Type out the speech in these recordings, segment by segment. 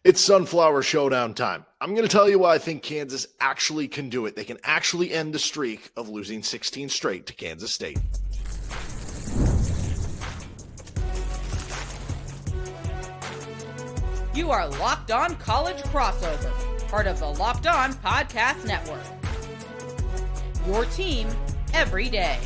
It's Sunflower Showdown time. I'm going to tell you why I think Kansas actually can do it. They can actually end the streak of losing 16 straight to Kansas State. You are Locked On College Crossover, part of the Locked On Podcast Network. Your team every day.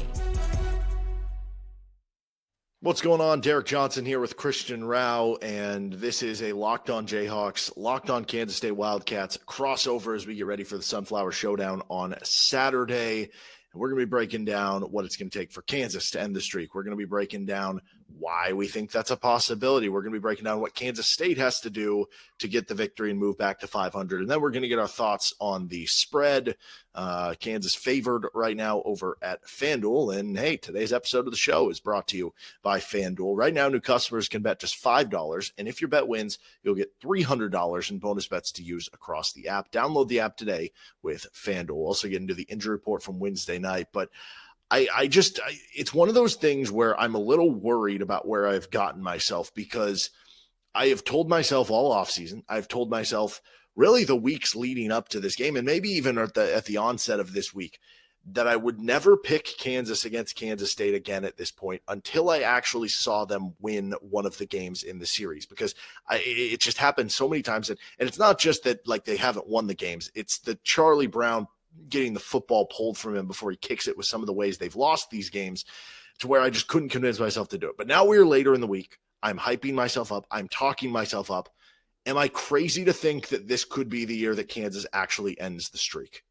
What's going on? Derek Johnson here with Christian Rauh, and this is a Locked On Jayhawks, Locked On Kansas State Wildcats crossover as we get ready for the Sunflower Showdown on Saturday. And we're going to be breaking down what it's going to take for Kansas to end the streak. We're going to be breaking down why we think that's a possibility. We're going to be breaking down what Kansas State has to do to get the victory and move back to 500. And then we're going to get our thoughts on the spread. Kansas favored right now over at FanDuel. And hey, today's episode of the show is brought to you by FanDuel. Right now, new customers can bet just $5. And if your bet wins, you'll get $300 in bonus bets to use across the app. Download the app today with FanDuel. We'll also get into the injury report from Wednesday night. But it's one of those things where I'm a little worried about where I've gotten myself, because I have told myself all offseason, I've told myself really the weeks leading up to this game, and maybe even at the onset of this week, that I would never pick Kansas against Kansas State again at this point until I actually saw them win one of the games in the series, because it just happened so many times. And it's not just that like they haven't won the games. It's the Charlie Brown getting the football pulled from him before he kicks it with some of the ways they've lost these games, to where I just couldn't convince myself to do it. But now we're later in the week. I'm hyping myself up. I'm talking myself up. Am I crazy to think that this could be the year that Kansas actually ends the streak?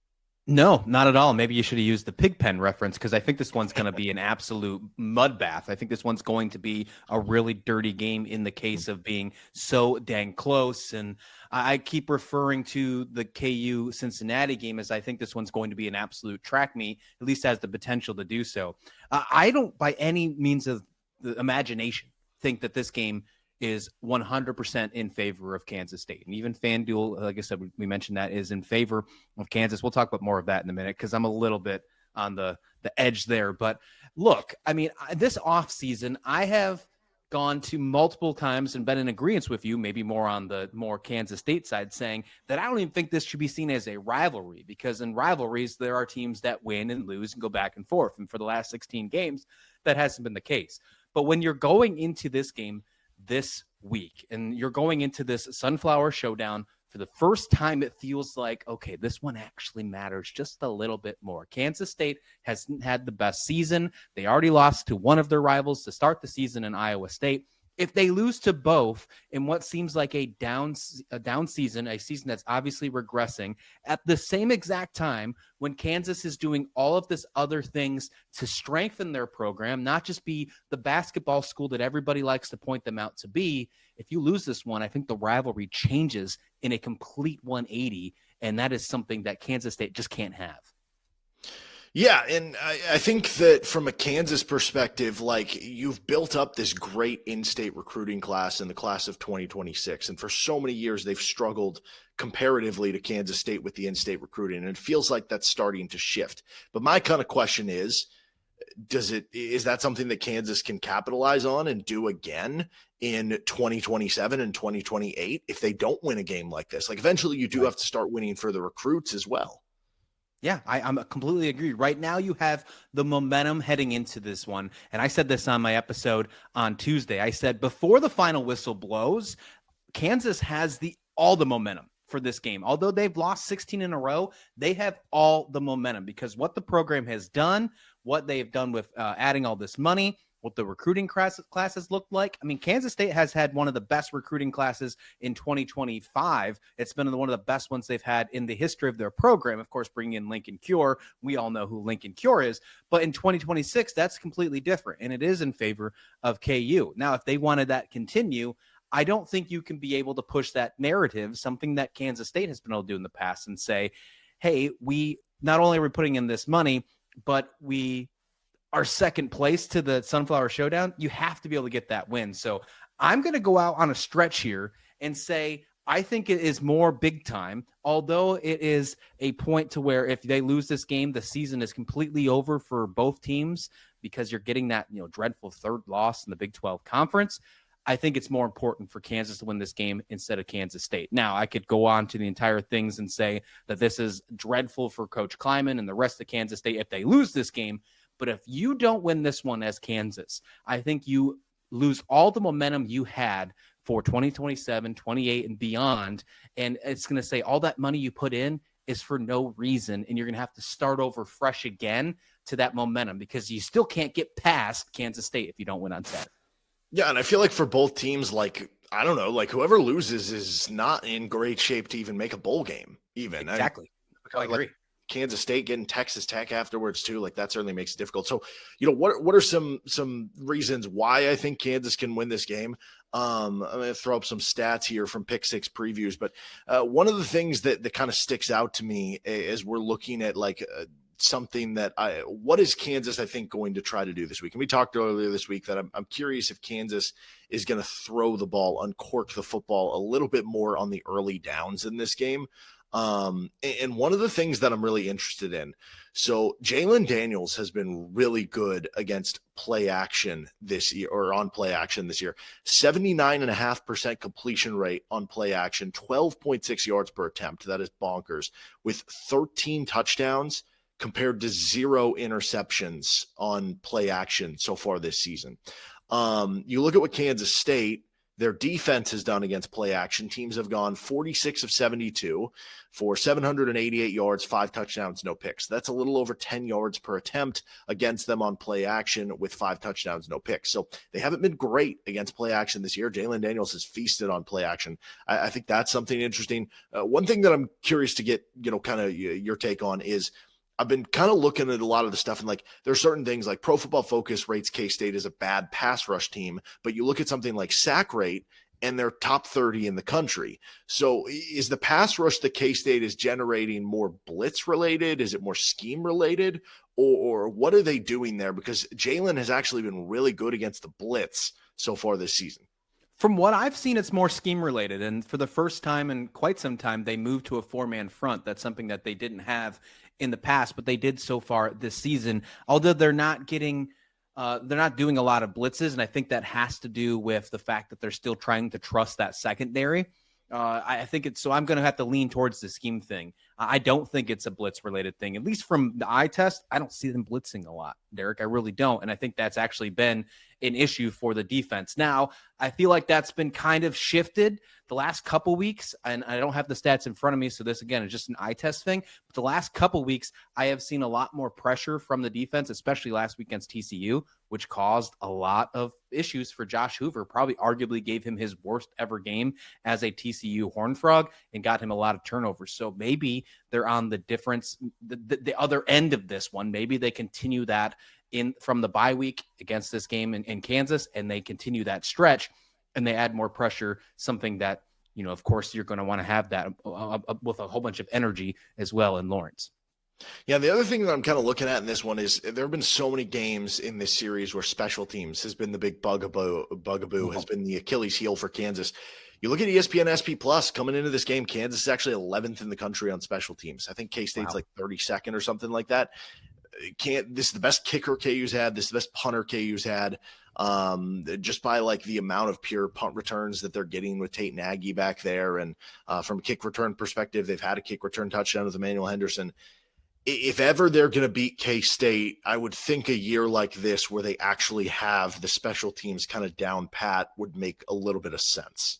No, not at all. Maybe you should have used the Pigpen reference, because I think this one's going to be an absolute mud bath. I think this one's going to be a really dirty game in the case of being so dang close. And I keep referring to the KU Cincinnati game as I think this one's going to be an absolute track meet, at least has the potential to do so. I don't by any means of the imagination think that this game is 100% in favor of Kansas State. And even FanDuel, like I said, we mentioned that, is in favor of Kansas. We'll talk about more of that in a minute, because I'm a little bit on the edge there. But look, I mean, this offseason, I have gone to multiple times and been in agreement with you, maybe more on the more Kansas State side, saying that I don't even think this should be seen as a rivalry, because in rivalries, there are teams that win and lose and go back and forth. And for the last 16 games, that hasn't been the case. But when you're going into this game this week and you're going into this Sunflower Showdown for the first time, it feels like, okay, this one actually matters just a little bit more. Kansas State hasn't had the best season. They already lost to one of their rivals to start the season in Iowa State. If they lose to both in what seems like a down season, a season that's obviously regressing, at the same exact time when Kansas is doing all of this other things to strengthen their program, not just be the basketball school that everybody likes to point them out to be, if you lose this one, I think the rivalry changes in a complete 180, and that is something that Kansas State just can't have. Yeah, and I think that from a Kansas perspective, like, you've built up this great in-state recruiting class in the class of 2026, and for so many years they've struggled comparatively to Kansas State with the in-state recruiting, and it feels like that's starting to shift. But my kind of question is that something that Kansas can capitalize on and do again in 2027 and 2028 if they don't win a game like this? Like, eventually you do have to start winning for the recruits as well. Yeah, I'm completely agree. Right now you have the momentum heading into this one. And I said this on my episode on Tuesday. I said before the final whistle blows, Kansas has all the momentum for this game. Although they've lost 16 in a row, they have all the momentum, because what the program has done, what they've done with adding all this money, what the recruiting classes look like. I mean, Kansas State has had one of the best recruiting classes in 2025. It's been one of the best ones they've had in the history of their program. Of course, bringing in Lincoln Cure. We all know who Lincoln Cure is. But in 2026, that's completely different, and it is in favor of KU. Now, if they wanted that continue, I don't think you can be able to push that narrative, something that Kansas State has been able to do in the past, and say, hey, we not only are we putting in this money, but we are second place to the Sunflower Showdown. You have to be able to get that win. So I'm going to go out on a stretch here and say I think it is more big time, although it is a point to where if they lose this game, the season is completely over for both teams, because you're getting that dreadful third loss in the Big 12 conference. I think it's more important for Kansas to win this game instead of Kansas State. Now, I could go on to the entire things and say that this is dreadful for Coach Kleiman and the rest of Kansas State if they lose this game. But if you don't win this one as Kansas, I think you lose all the momentum you had for 2027, 28, and beyond. And it's going to say all that money you put in is for no reason, and you're going to have to start over fresh again to that momentum because you still can't get past Kansas State if you don't win on Saturday. Yeah, and I feel like for both teams, like, I don't know, like whoever loses is not in great shape to even make a bowl game, even. Exactly. I agree. Like Kansas State getting Texas Tech afterwards too, like that certainly makes it difficult. So, what are some reasons why I think Kansas can win this game? I'm going to throw up some stats here from Pick Six previews, but one of the things that kind of sticks out to me as we're looking at something that what is Kansas, I think, going to try to do this week? And we talked earlier this week that I'm curious if Kansas is going to throw the ball, uncork the football a little bit more on the early downs in this game. And one of the things that I'm really interested in, so Jalon Daniels has been really good against play action this year, or on play action this year. 79.5% completion rate on play action, 12.6 yards per attempt. That is bonkers, with 13 touchdowns compared to 0 interceptions on play action so far this season. You look at what Kansas State, their defense has done against play action. Teams have gone 46 of 72 for 788 yards, 5 touchdowns, no picks. That's a little over 10 yards per attempt against them on play action with 5 touchdowns, no picks. So they haven't been great against play action this year. Jalon Daniels has feasted on play action. I think that's something interesting. One thing that I'm curious to get, kind of your take on is I've been kind of looking at a lot of the stuff, and there are certain things like Pro Football Focus rates K-State as a bad pass rush team, but you look at something like sack rate and they're top 30 in the country. So is the pass rush that K-State is generating more blitz related? Is it more scheme related, or what are they doing there? Because Jalon has actually been really good against the blitz so far this season. From what I've seen, it's more scheme related. And for the first time in quite some time, they moved to a 4-man front. That's something that they didn't have in the past, but they did so far this season, although they're not doing a lot of blitzes. And I think that has to do with the fact that they're still trying to trust that secondary. I think so I'm going to have to lean towards the scheme thing. I don't think it's a blitz related thing, at least from the eye test. I don't see them blitzing a lot, Derek. I really don't. And I think that's actually been an issue for the defense. Now, I feel like that's been kind of shifted the last couple weeks, and I don't have the stats in front of me, so this, again, is just an eye test thing. But the last couple weeks, I have seen a lot more pressure from the defense, especially last week against TCU, which caused a lot of issues for Josh Hoover, probably arguably gave him his worst ever game as a TCU Horned Frog and got him a lot of turnovers. So maybe they're on the difference, the other end of this one. Maybe they continue that from the bye week against this game in Kansas, and they continue that stretch and they add more pressure, something that, of course, you're going to want to have that with a whole bunch of energy as well in Lawrence. Yeah, the other thing that I'm kind of looking at in this one is there have been so many games in this series where special teams has been the big bugaboo has been the Achilles heel for Kansas. You look at ESPN SP Plus coming into this game, Kansas is actually 11th in the country on special teams. I think K-State's like 32nd or something like that. This is the best kicker KU's had. This is the best punter KU's had. Just by the amount of pure punt returns that they're getting with Tate Nagy back there. And from a kick return perspective, they've had a kick return touchdown with Emmanuel Henderson. If ever they're going to beat K-State, I would think a year like this where they actually have the special teams kind of down pat would make a little bit of sense.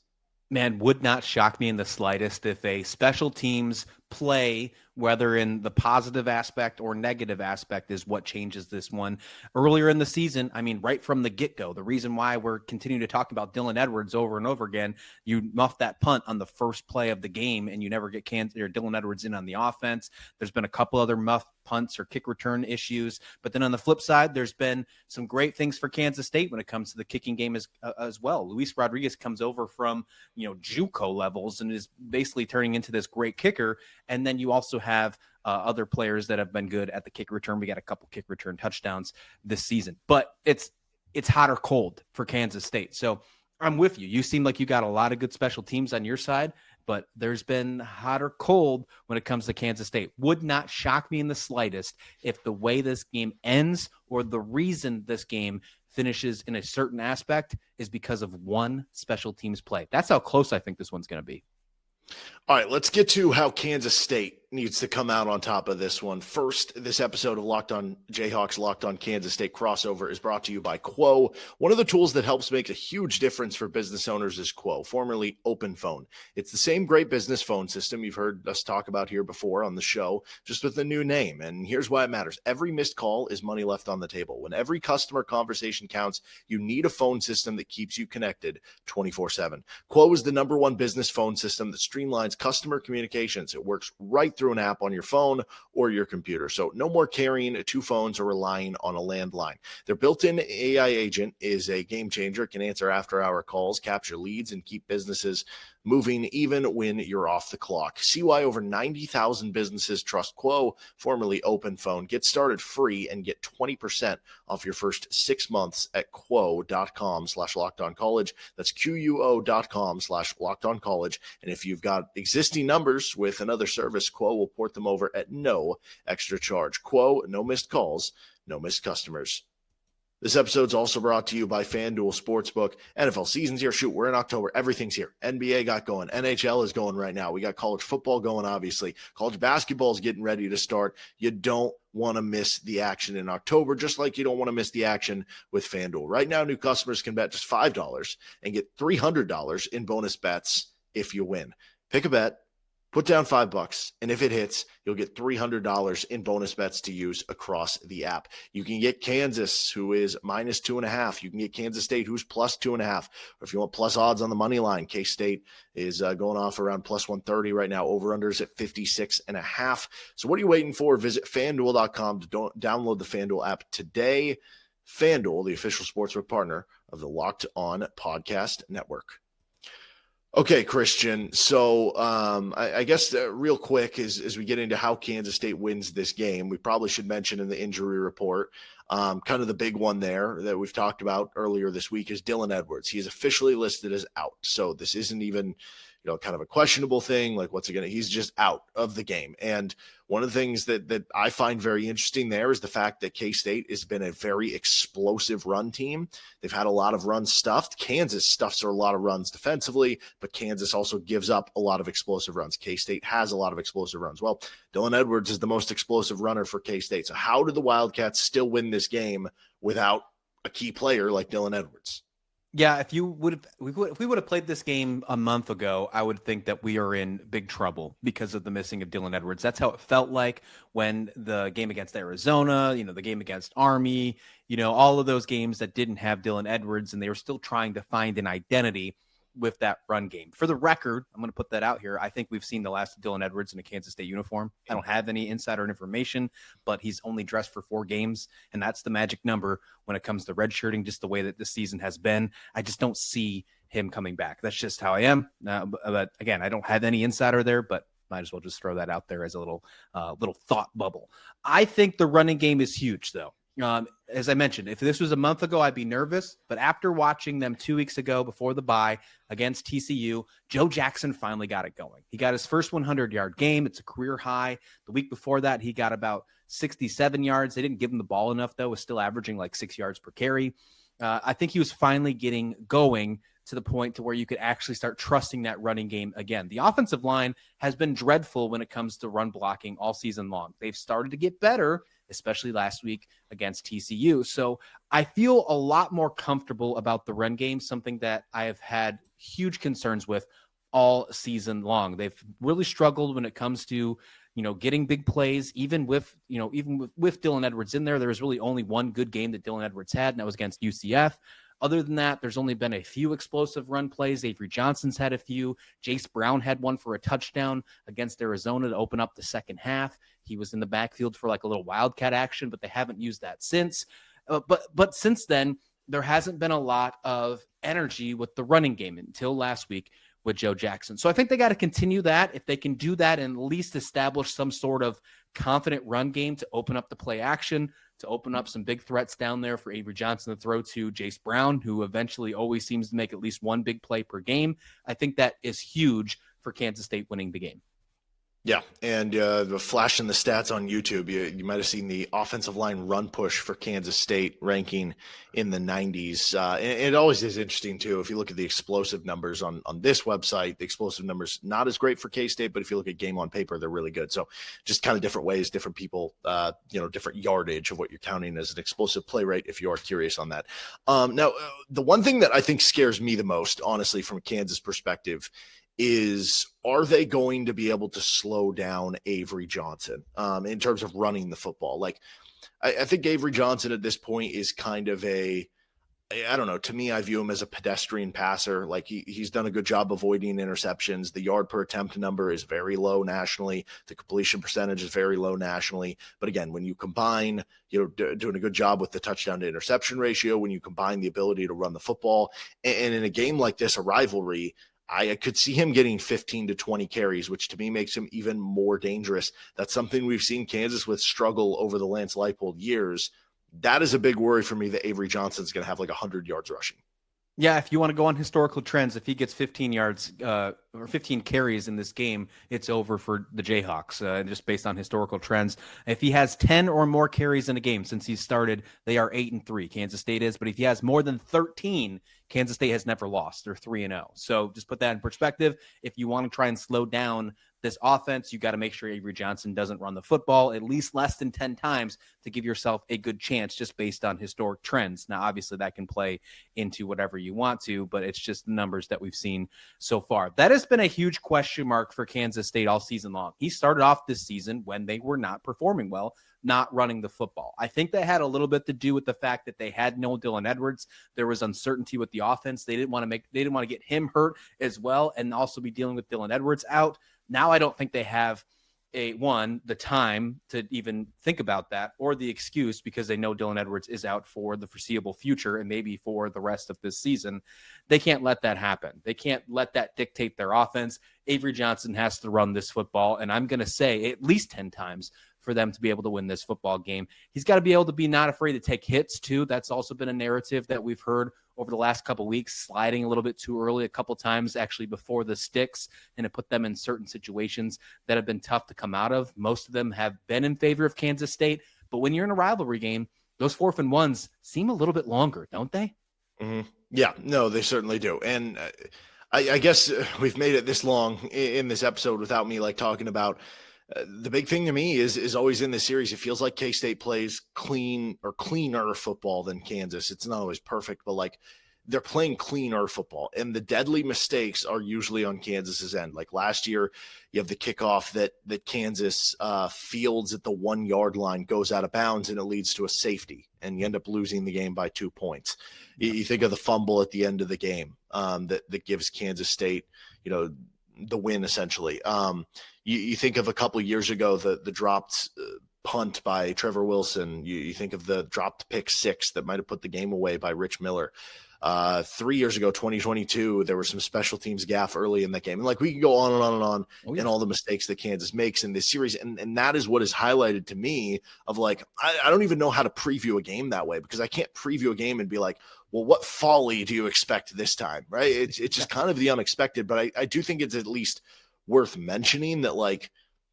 Man, would not shock me in the slightest if a special teams play, whether in the positive aspect or negative aspect, is what changes this one. Earlier in the season, I mean, right from the get-go, the reason why we're continuing to talk about Dylan Edwards over and over again, you muff that punt on the first play of the game and you never get Kansas or Dylan Edwards in on the offense. There's been a couple other muff punts or kick return issues, but then on the flip side, there's been some great things for Kansas State when it comes to the kicking game as well. Luis Rodriguez comes over from, JUCO levels and is basically turning into this great kicker. And then you also have other players that have been good at the kick return. We got a couple kick return touchdowns this season, but it's hot or cold for Kansas State. So I'm with you. You seem like you got a lot of good special teams on your side, but there's been hot or cold when it comes to Kansas State. Would not shock me in the slightest if the way this game ends or the reason this game finishes in a certain aspect is because of one special teams play. That's how close I think this one's going to be. All right, let's get to how Kansas State needs to come out on top of this one. First, this episode of Locked On Jayhawks, Locked On Kansas State Crossover is brought to you by Quo. One of the tools that helps make a huge difference for business owners is Quo, formerly Open Phone. It's the same great business phone system you've heard us talk about here before on the show, just with a new name. And here's why it matters. Every missed call is money left on the table. When every customer conversation counts, you need a phone system that keeps you connected 24/7. Quo is the number one business phone system that streamlines customer communications. It works right through an app on your phone or your computer. So no more carrying two phones or relying on a landline. Their built-in AI agent is a game changer. It can answer after-hour calls, capture leads, and keep businesses moving even when you're off the clock. See why over 90,000 businesses trust Quo, formerly Open Phone. Get started free and get 20% off your first 6 months at quo.com/lockedoncollege. That's QUO.com/lockedoncollege. And if you've got existing numbers with another service, Quo will port them over at no extra charge. Quo, no missed calls, no missed customers. This episode's also brought to you by FanDuel Sportsbook. NFL season's here. Shoot, we're in October. Everything's here. NBA got going. NHL is going right now. We got college football going, obviously. College basketball is getting ready to start. You don't want to miss the action in October, just like you don't want to miss the action with FanDuel. Right now, new customers can bet just $5 and get $300 in bonus bets if you win. Pick a bet. Put down $5, and if it hits, you'll get $300 in bonus bets to use across the app. You can get Kansas, who is -2.5. You can get Kansas State, who's +2.5. Or if you want plus odds on the money line, K-State is going off around +130 right now. Over-unders at 56.5. So what are you waiting for? Visit FanDuel.com to download the FanDuel app today. FanDuel, the official sportsbook partner of the Locked On Podcast Network. Okay, Christian. So I guess real quick as we get into how Kansas State wins this game, we probably should mention in the injury report, kind of the big one there that we've talked about earlier this week is Dylan Edwards. He is officially listed as out. So this isn't even, kind of a questionable thing. Like he's just out of the game. And one of the things that I find very interesting there is the fact that K-State has been a very explosive run team. They've had a lot of runs stuffed. Kansas stuffs a lot of runs defensively, but Kansas also gives up a lot of explosive runs. K-State has a lot of explosive runs. Well, Dylan Edwards is the most explosive runner for K-State. So how do the Wildcats still win this game without a key player like Dylan Edwards? Yeah, if we would have played this game a month ago, I would think that we are in big trouble because of the missing of Dylan Edwards. That's how it felt like when the game against Arizona, the game against Army, all of those games that didn't have Dylan Edwards, and they were still trying to find an identity with that run game. For the record, I'm going to put that out here. I think we've seen the last of Dylan Edwards in a Kansas State uniform. I don't have any insider information, but he's only dressed for 4 games, and that's the magic number when it comes to redshirting, just the way that this season has been. I just don't see him coming back. That's just how I am. But again, I don't have any insider there, but might as well just throw that out there as a little thought bubble. I think the running game is huge, though. As I mentioned, if this was a month ago, I'd be nervous. But after watching them 2 weeks ago before the bye against TCU, Joe Jackson finally got it going. He got his first 100-yard game. It's a career high. The week before that, he got about 67 yards. They didn't give him the ball enough, though. Was still averaging like 6 yards per carry. I think he was finally getting going to the point to where you could actually start trusting that running game again. The offensive line has been dreadful when it comes to run blocking all season long. They've started to get better, especially last week against TCU. So I feel a lot more comfortable about the run game, something that I have had huge concerns with all season long. They've really struggled when it comes to, getting big plays, even with Dylan Edwards in there. There was really only one good game that Dylan Edwards had, and that was against UCF. Other than that, there's only been a few explosive run plays. Avery Johnson's had a few. Jace Brown had one for a touchdown against Arizona to open up the second half. He was in the backfield for like a little wildcat action, but they haven't used that since. But since then, there hasn't been a lot of energy with the running game until last week with Joe Jackson. So I think they got to continue that. If they can do that and at least establish some sort of confident run game to open up the play action, to open up some big threats down there for Avery Johnson to throw to Jace Brown, who eventually always seems to make at least one big play per game. I think that is huge for Kansas State winning the game. Yeah, and the flashing the stats on YouTube, you might have seen the offensive line run push for Kansas State ranking in the 90s. And it always is interesting, too. If you look at the explosive numbers on this website, the explosive numbers not as great for K-State, but if you look at game on paper, they're really good. So just kind of different ways, different people, different yardage of what you're counting as an explosive play rate, if you are curious on that. Now, the one thing that I think scares me the most, honestly, from a Kansas perspective, is are they going to be able to slow down Avery Johnson in terms of running the football? Like, I think Avery Johnson at this point is kind of I don't know. To me, I view him as a pedestrian passer. Like he's done a good job avoiding interceptions. The yard per attempt number is very low nationally. The completion percentage is very low nationally. But again, when you combine, doing a good job with the touchdown to interception ratio, when you combine the ability to run the football, and in a game like this, a rivalry, I could see him getting 15 to 20 carries, which to me makes him even more dangerous. That's something we've seen Kansas with struggle over the Lance Leipold years. That is a big worry for me that Avery Johnson's going to have like 100 yards rushing. Yeah, if you want to go on historical trends, if he gets 15 yards or 15 carries in this game, it's over for the Jayhawks, just based on historical trends. If he has 10 or more carries in a game since he started, they are 8-3. Kansas State is, but if he has more than 13, Kansas State has never lost. They're 3-0. So just put that in perspective. If you want to try and slow down this offense, you got to make sure Avery Johnson doesn't run the football at least less than 10 times to give yourself a good chance just based on historic trends. Now, obviously, that can play into whatever you want to, but it's just the numbers that we've seen so far. That has been a huge question mark for Kansas State all season long. He started off this season when they were not performing well, not running the football. I think that had a little bit to do with the fact that they had no Dylan Edwards. There was uncertainty with the offense. They didn't want to get him hurt as well and also be dealing with Dylan Edwards out. Now I don't think they have the time to even think about that or the excuse because they know Dylan Edwards is out for the foreseeable future and maybe for the rest of this season. They can't let that happen. They can't let that dictate their offense. Avery Johnson has to run this football, and I'm going to say at least 10 times for them to be able to win this football game. He's got to be able to be not afraid to take hits too. That's also been a narrative that we've heard over the last couple of weeks, sliding a little bit too early a couple times actually before the sticks, and it put them in certain situations that have been tough to come out of. Most of them have been in favor of Kansas State, but when you're in a rivalry game, those 4th and 1s seem a little bit longer, don't they? Mm-hmm. Yeah, no, they certainly do. And I guess we've made it this long in this episode without me like talking about the big thing to me is always in this series. It feels like K-State plays clean or cleaner football than Kansas. It's not always perfect, but like they're playing cleaner football, and the deadly mistakes are usually on Kansas's end. Like last year, you have the kickoff that Kansas fields at the 1 yard line, goes out of bounds, and it leads to a safety, and you end up losing the game by 2 points. You think of the fumble at the end of the game that gives Kansas State, the win essentially. You think of a couple of years ago, the dropped punt by Trevor Wilson. You think of the dropped pick 6 that might have put the game away by Rich Miller. 3 years ago, 2022, there were some special teams gaffe early in that game. And like we can go on and on and on and all the mistakes that Kansas makes in this series. And that is what is highlighted to me of like, I don't even know how to preview a game that way because I can't preview a game and be like, well, what folly do you expect this time? Right. It's just kind of the unexpected, but I do think it's at least worth mentioning that like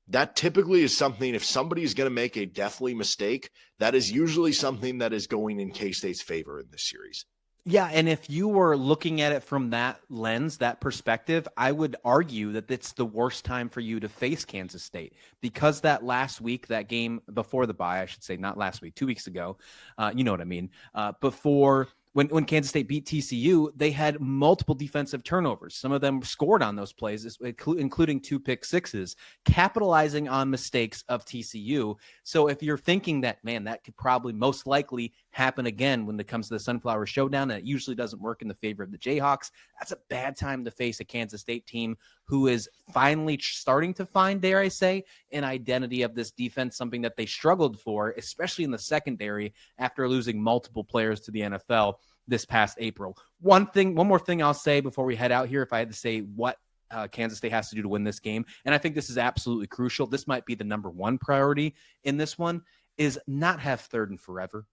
that typically is something, if somebody is going to make a deathly mistake, that is usually something that is going in K-State's favor in this series. Yeah, and if you were looking at it from that lens, that perspective, I would argue that it's the worst time for you to face Kansas State because that last week, that game before the bye, I should say, not last week, 2 weeks ago, you know what I mean, before when Kansas State beat TCU, they had multiple defensive turnovers. Some of them scored on those plays, including 2 pick sixes, capitalizing on mistakes of TCU. So if you're thinking that, man, that could probably most likely happen again when it comes to the Sunflower Showdown, and it usually doesn't work in the favor of the Jayhawks, that's a bad time to face a Kansas State team who is finally starting to find, dare I say, an identity of this defense, something that they struggled for, especially in the secondary after losing multiple players to the NFL this past April. One more thing I'll say before we head out here, if I had to say what Kansas State has to do to win this game, and I think this is absolutely crucial, this might be the number one priority in this one, is not have 3rd and forever.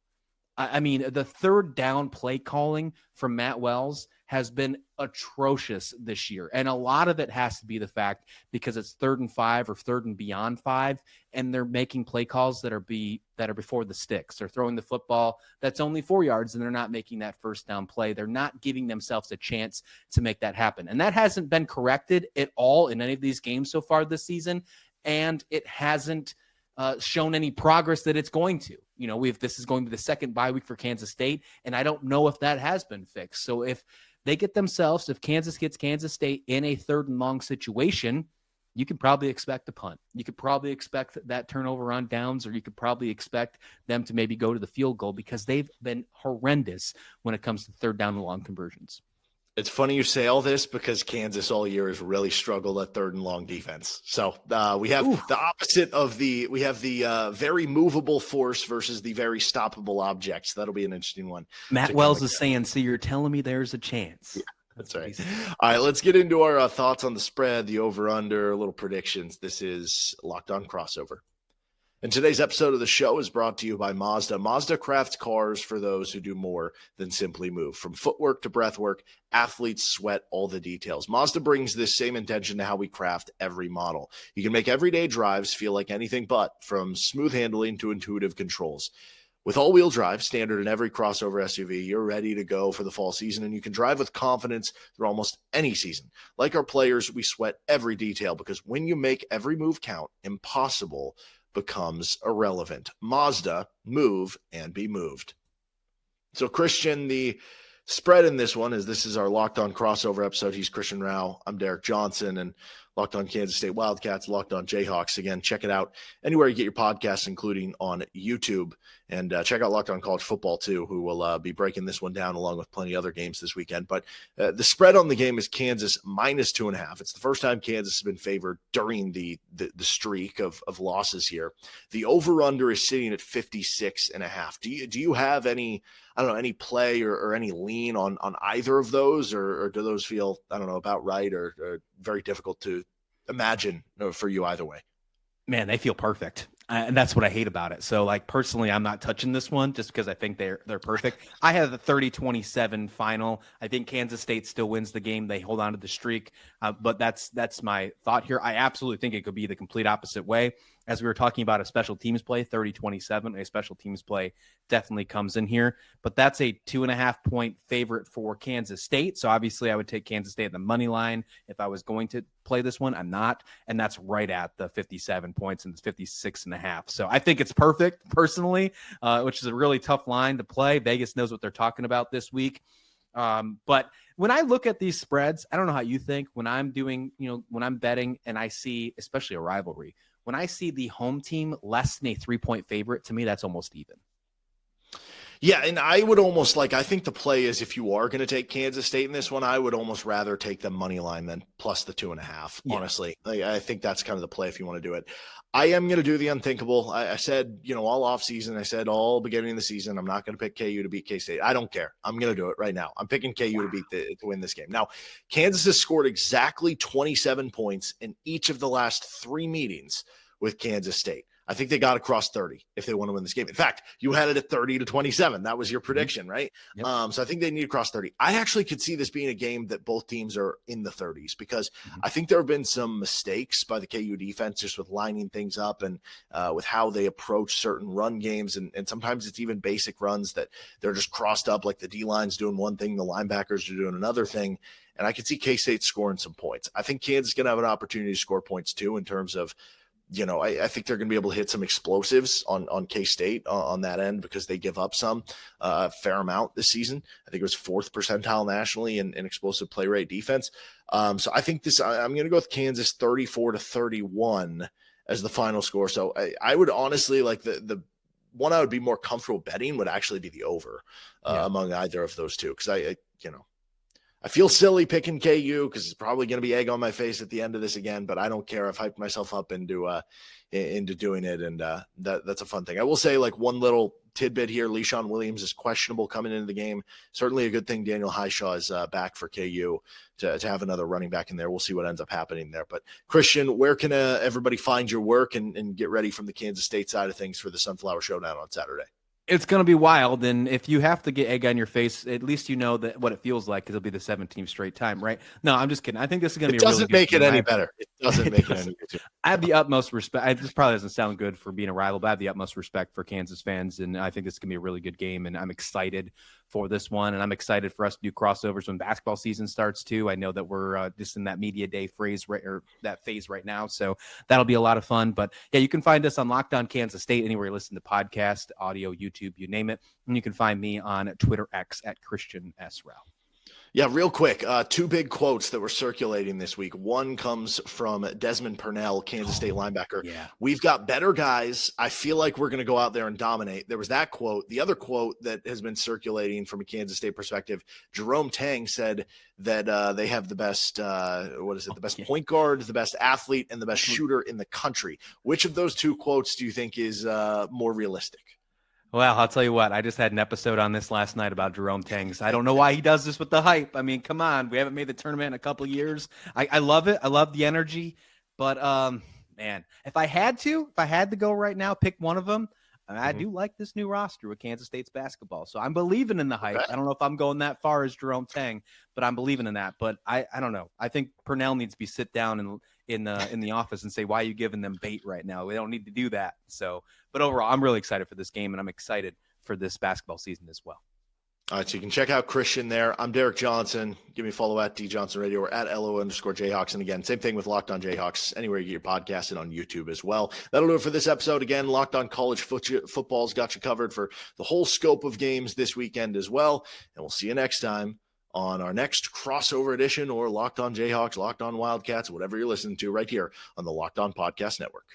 I mean, the 3rd down play calling from Matt Wells has been atrocious this year. And a lot of it has to be the fact because it's 3rd and 5 or 3rd and beyond 5, and they're making play calls that are before the sticks. They're throwing the football that's only 4 yards, and they're not making that first down play. They're not giving themselves a chance to make that happen. And that hasn't been corrected at all in any of these games so far this season. And it hasn't shown any progress that it's going to. This is going to be the second bye week for Kansas State, and I don't know if that has been fixed. So if Kansas gets Kansas State in a 3rd and long situation, you could probably expect a punt. You could probably expect that turnover on downs, or you could probably expect them to maybe go to the field goal because they've been horrendous when it comes to 3rd down and long conversions. It's funny you say all this because Kansas all year has really struggled at 3rd and long defense. So we have the opposite of the very movable force versus the very stoppable objects. That'll be an interesting one. Matt Wells is saying, so you're telling me there's a chance. Yeah, that's right. All right, let's get into our thoughts on the spread, the over-under, little predictions. This is Locked On Crossover. And today's episode of the show is brought to you by Mazda. Mazda crafts cars for those who do more than simply move. From footwork to breathwork, athletes sweat all the details. Mazda brings this same intention to how we craft every model. You can make everyday drives feel like anything but, from smooth handling to intuitive controls. With all-wheel drive, standard in every crossover SUV, you're ready to go for the fall season, and you can drive with confidence through almost any season. Like our players, we sweat every detail because when you make every move count, impossible becomes irrelevant. Mazda, move and be moved. So Christian, the spread in this one this is our Locked On Crossover episode. He's Christian Rauh. I'm Derek Johnson, and Locked On Kansas State Wildcats, Locked On Jayhawks. Again, check it out anywhere you get your podcasts, including on YouTube. And check out Locked On College Football, too, who will be breaking this one down along with plenty of other games this weekend. But the spread on the game is Kansas -2.5. It's the first time Kansas has been favored during the streak of losses here. The over-under is sitting at 56.5. Do you have any play or any lean on either of those, or do those feel, about right or very difficult to imagine for you either way? Man, they feel perfect. And that's what I hate about it. So, personally, I'm not touching this one just because I think they're perfect. I have the 30-27 final. I think Kansas State still wins the game. They hold on to the streak. But that's my thought here. I absolutely think it could be the complete opposite way. As we were talking about a special teams play, 30-27, a special teams play definitely comes in here. But that's a 2.5-point favorite for Kansas State. So obviously I would take Kansas State at the money line if I was going to play this one. I'm not. And that's right at the 57 points, and it's 56.5. So I think it's perfect personally, which is a really tough line to play. Vegas knows what they're talking about this week. But when I look at these spreads, I don't know how you think when I'm doing, when I'm betting and I see, especially a rivalry, when I see the home team less than a 3-point favorite, to me, that's almost even. Yeah, and I would almost I think the play is if you are going to take Kansas State in this one, I would almost rather take the money line than plus the 2.5, honestly. I think that's kind of the play if you want to do it. I am going to do the unthinkable. I said, all offseason, I said all beginning of the season, I'm not going to pick KU to beat K-State. I don't care. I'm going to do it right now. I'm picking KU to win this game. Now, Kansas has scored exactly 27 points in each of the last 3 meetings with Kansas State. I think they got to cross 30 if they want to win this game. In fact, you had it at 30-27. That was your prediction, right? Yep. So I think they need to cross 30. I actually could see this being a game that both teams are in the 30s because I think there have been some mistakes by the KU defense just with lining things up and with how they approach certain run games. And sometimes it's even basic runs that they're just crossed up, like the D-line's doing one thing, the linebackers are doing another thing. And I could see K-State scoring some points. I think Kansas is going to have an opportunity to score points too in terms of I think they're going to be able to hit some explosives on K-State on that end because they give up some fair amount this season. I think it was 4th percentile nationally in explosive play rate defense. So I think I'm going to go with Kansas 34-31 as the final score. So I would honestly the one I would be more comfortable betting would actually be the over among either of those two because I feel silly picking KU because it's probably going to be egg on my face at the end of this again, but I don't care. I've hyped myself up into doing it, and that's a fun thing. I will say, one little tidbit here, Leshaun Williams is questionable coming into the game. Certainly a good thing Daniel Highshaw is back for KU to have another running back in there. We'll see what ends up happening there. But, Christian, where can everybody find your work and get ready from the Kansas State side of things for the Sunflower Showdown on Saturday? It's going to be wild. And if you have to get egg on your face, at least you know that what it feels like, because it'll be the 17th straight time, right? No, I'm just kidding. I think this is going to be a really good make it game. any better. It doesn't make it any better. I have the utmost respect. This probably doesn't sound good for being a rival, but I have the utmost respect for Kansas fans. And I think this is going to be a really good game. And I'm excited for this one. And I'm excited for us to do crossovers when basketball season starts too. I know that we're just in that media day phase right now. So that'll be a lot of fun. But yeah, you can find us on Locked On Kansas State, anywhere you listen to podcast, audio, YouTube, you name it. And you can find me on Twitter X at Christian S. Rauh. Yeah, real quick, two big quotes that were circulating this week. One comes from Desmond Purnell, Kansas State linebacker. Yeah. We've got better guys. I feel like we're going to go out there and dominate. There was that quote. The other quote that has been circulating from a Kansas State perspective, Jerome Tang said that they have the best, the best point guard, the best athlete, and the best shooter in the country. Which of those two quotes do you think is more realistic? Well, I'll tell you what, I just had an episode on this last night about Jerome Tangs. I don't know why he does this with the hype. I mean, come on. We haven't made the tournament in a couple of years. I love it. I love the energy. But, man, if I had to go right now, pick one of them, I do like this new roster with Kansas State's basketball. So I'm believing in the hype. I don't know if I'm going that far as Jerome Tang, but I'm believing in that. But I don't know. I think Purnell needs to be sit down in the office and say, why are you giving them bait right now? We don't need to do that. So, but overall, I'm really excited for this game, and I'm excited for this basketball season as well. All right, so you can check out Christian there. I'm Derek Johnson. Give me a follow at DJohnsonRadio or at LO_Jayhawks. And again, same thing with Locked On Jayhawks, anywhere you get your podcast and on YouTube as well. That'll do it for this episode. Again, Locked On College Football's got you covered for the whole scope of games this weekend as well. And we'll see you next time on our next crossover edition, or Locked On Jayhawks, Locked On Wildcats, whatever you're listening to right here on the Locked On Podcast Network.